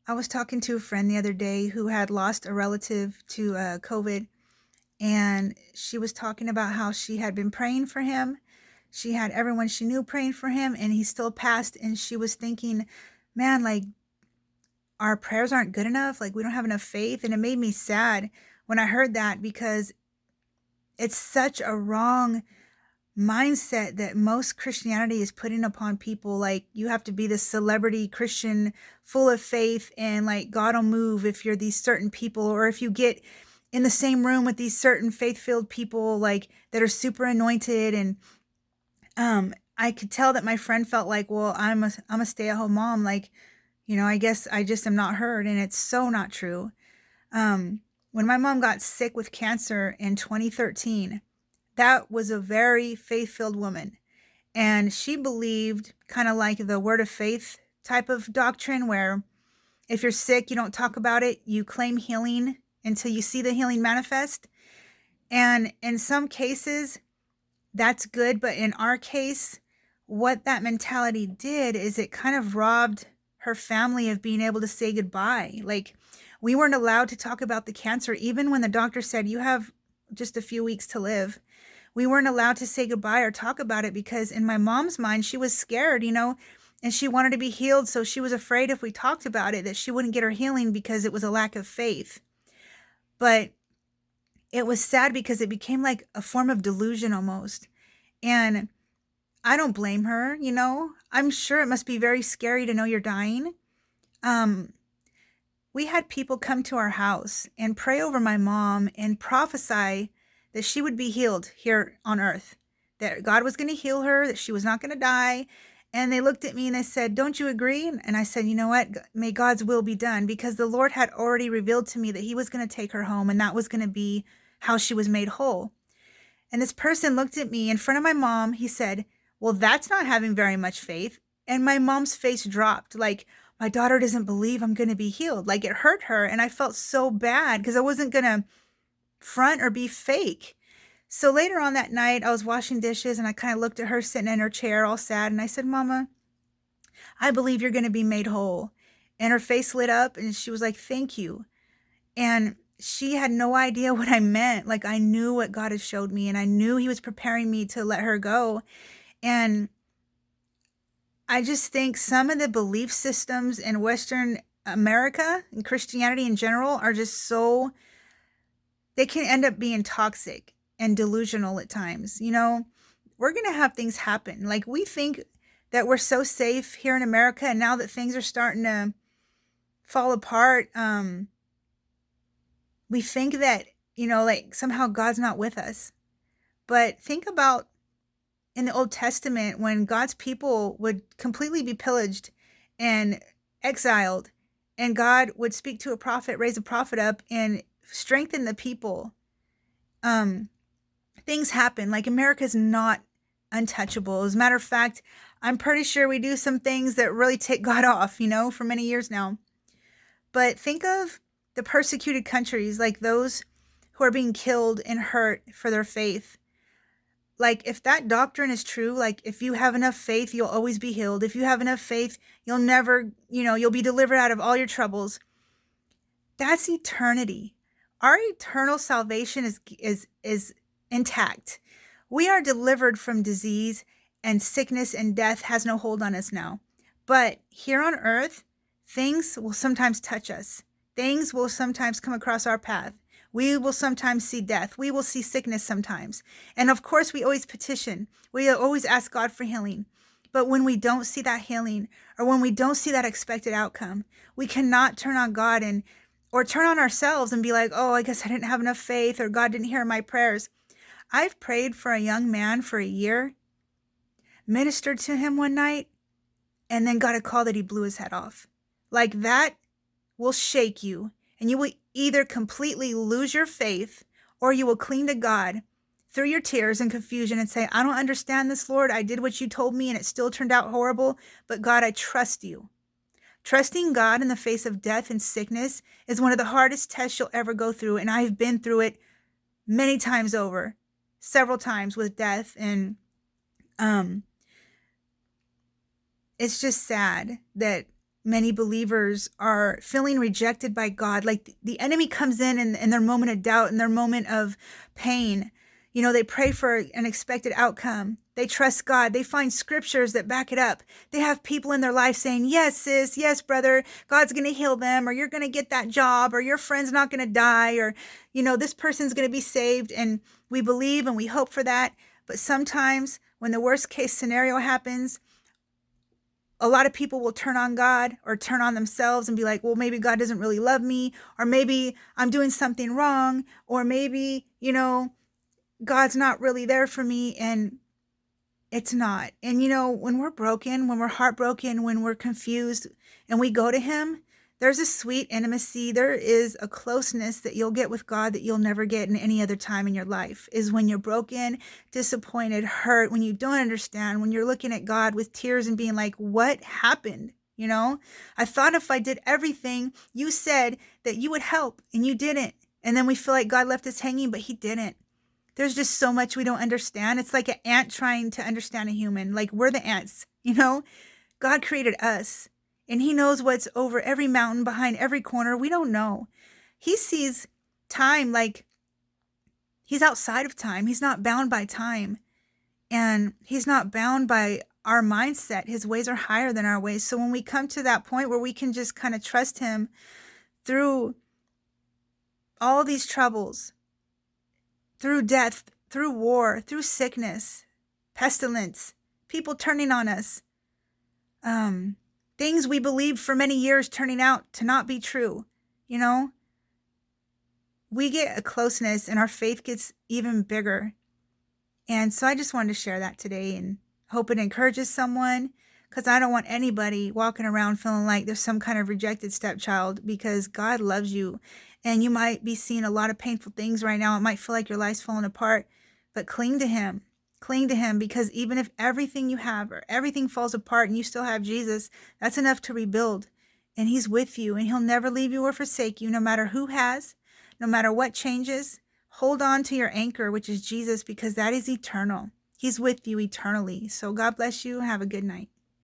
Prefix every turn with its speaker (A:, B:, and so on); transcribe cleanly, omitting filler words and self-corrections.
A: I was talking to a friend the other day who had lost a relative to COVID, and she was talking about how she had been praying for him. She had everyone she knew praying for him, and he still passed. And she was thinking, man, like our prayers aren't good enough. Like we don't have enough faith. And it made me sad when I heard that because it's such a wrong mindset that most Christianity is putting upon people. Like you have to be this celebrity Christian full of faith and like God will move if you're these certain people, or if you get in the same room with these certain faith-filled people like that are super anointed. And I could tell that my friend felt like, well, I'm a stay-at-home mom, like, I guess I just am not heard. And it's so not true. When my mom got sick with cancer in 2013, that was a very faith-filled woman. And she believed kind of like the word of faith type of doctrine, where if you're sick, you don't talk about it, you claim healing until you see the healing manifest. And in some cases, that's good. But in our case, what that mentality did is it kind of robbed her family of being able to say goodbye. Like, we weren't allowed to talk about the cancer, even when the doctor said, you have just a few weeks to live. We weren't allowed to say goodbye or talk about it because in my mom's mind, she was scared, and she wanted to be healed. So she was afraid if we talked about it that she wouldn't get her healing because it was a lack of faith. But it was sad because it became like a form of delusion almost. And I don't blame her. I'm sure it must be very scary to know you're dying. Um, we had people come to our house and pray over my mom and prophesy that she would be healed here on earth, that God was going to heal her, that she was not going to die. And they looked at me and they said, don't you agree? And I said, you know what? May God's will be done, because the Lord had already revealed to me that he was going to take her home and that was going to be how she was made whole. And this person looked at me in front of my mom. He said, well, that's not having very much faith. And my mom's face dropped, like, my daughter doesn't believe I'm going to be healed. Like, it hurt her. And I felt so bad because I wasn't going to front or be fake. So later on that night, I was washing dishes and I kind of looked at her sitting in her chair all sad. And I said, Mama, I believe you're going to be made whole. And her face lit up and she was like, thank you. And she had no idea what I meant. Like, I knew what God had showed me and I knew he was preparing me to let her go. And I just think some of the belief systems in Western America and Christianity in general are just so, they can end up being toxic and delusional at times. We're going to have things happen. Like, we think that we're so safe here in America, and now that things are starting to fall apart, we think that, like somehow God's not with us. But think about in the Old Testament when God's people would completely be pillaged and exiled, and God would speak to a prophet, raise a prophet up, and strengthen the people. Things happen. Like, America's not untouchable. As a matter of fact, I'm pretty sure we do some things that really tick God off, for many years now. But think of the persecuted countries, like those who are being killed and hurt for their faith. Like, if that doctrine is true, like, if you have enough faith, you'll always be healed. If you have enough faith, you'll never, you'll be delivered out of all your troubles. That's eternity. Our eternal salvation is intact. We are delivered from disease, and sickness and death has no hold on us now. But here on earth, things will sometimes touch us. Things will sometimes come across our path. We will sometimes see death. We will see sickness sometimes. And of course, we always petition. We always ask God for healing. But when we don't see that healing, or when we don't see that expected outcome, we cannot turn on God or turn on ourselves and be like, oh, I guess I didn't have enough faith, or God didn't hear my prayers. I've prayed for a young man for a year, ministered to him one night, and then got a call that he blew his head off. Like, that will shake you, and you will either completely lose your faith, or you will cling to God through your tears and confusion and say, I don't understand this, Lord. I did what you told me and it still turned out horrible, but God, I trust you. Trusting God in the face of death and sickness is one of the hardest tests you'll ever go through, and I've been through it many times over, several times with death. And it's just sad that many believers are feeling rejected by God. Like the enemy comes in their moment of doubt, in their moment of pain. You know, they pray for an expected outcome. They trust God. They find scriptures that back it up. They have people in their life saying, yes, sis, yes, brother, God's going to heal them, or you're going to get that job, or your friend's not going to die, or, you know, this person's going to be saved. And we believe and we hope for that. But sometimes when the worst case scenario happens, a lot of people will turn on God or turn on themselves and be like, well, maybe God doesn't really love me, or maybe I'm doing something wrong, or maybe, you know, God's not really there for me. And it's not. And, you know, when we're broken, when we're heartbroken, when we're confused and we go to him, there's a sweet intimacy. There is a closeness that you'll get with God that you'll never get in any other time in your life, is when you're broken, disappointed, hurt, when you don't understand, when you're looking at God with tears and being like, what happened? You know, I thought if I did everything you said that you would help, and you didn't. And then we feel like God left us hanging, but he didn't. There's just so much we don't understand. It's like an ant trying to understand a human. Like, we're the ants, you know? God created us, and he knows what's over every mountain, behind every corner. We don't know. He sees time like he's outside of time. He's not bound by time, and he's not bound by our mindset. His ways are higher than our ways. So when we come to that point where we can just kind of trust him through all these troubles, through death, through war, through sickness, pestilence, people turning on us, things we believed for many years turning out to not be true, you know, we get a closeness and our faith gets even bigger. And so I just wanted to share that today and hope it encourages someone, because I don't want anybody walking around feeling like there's some kind of rejected stepchild, because God loves you. And you might be seeing a lot of painful things right now. It might feel like your life's falling apart, but cling to him. Cling to him, because even if everything you have or everything falls apart and you still have Jesus, that's enough to rebuild. And he's with you, and he'll never leave you or forsake you, no matter who has, no matter what changes. Hold on to your anchor, which is Jesus, because that is eternal. He's with you eternally. So God bless you. Have a good night.